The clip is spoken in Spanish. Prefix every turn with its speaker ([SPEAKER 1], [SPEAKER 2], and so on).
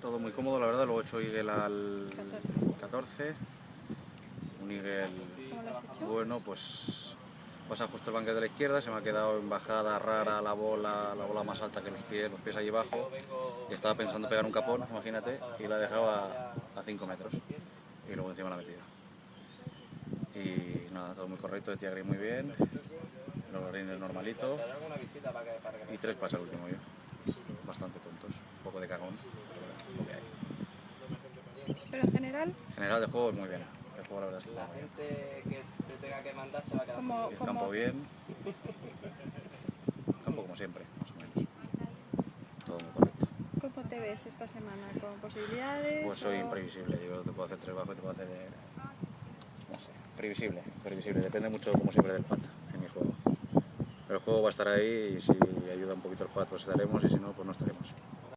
[SPEAKER 1] todo muy cómodo, la verdad. Luego he hecho Eagle al 14. Un Eagle
[SPEAKER 2] ¿Cómo lo has hecho?
[SPEAKER 1] bueno, pues pasa justo el banquete de la izquierda, se me ha quedado en bajada rara la bola más alta que los pies ahí abajo. Y estaba pensando pegar un capón, imagínate, y la dejaba a 5 metros. Y luego encima la metida. Y nada, todo muy correcto, de tía gris muy bien. Los rines normalito. Y 3 pasa el último yo. Bastante tontos, un poco de cagón, pero lo que hay.
[SPEAKER 2] Pero en general,
[SPEAKER 1] En general de juego muy bien. El juego la verdad es que
[SPEAKER 3] La
[SPEAKER 1] muy bien.
[SPEAKER 3] gente que te tenga que mandar se va a quedar
[SPEAKER 2] como,
[SPEAKER 1] El campo
[SPEAKER 2] como,
[SPEAKER 1] bien. El campo como siempre, más o menos. Todo muy correcto.
[SPEAKER 2] ¿cómo te ves esta semana? ¿Con posibilidades?
[SPEAKER 1] Pues soy
[SPEAKER 2] o-
[SPEAKER 1] imprevisible, yo te puedo hacer 3 bajos y te puedo hacer, no sé, previsible, depende mucho como siempre del pat en mi juego. Pero el juego va a estar ahí y si ayuda un poquito el pat pues estaremos y si no pues no estaremos.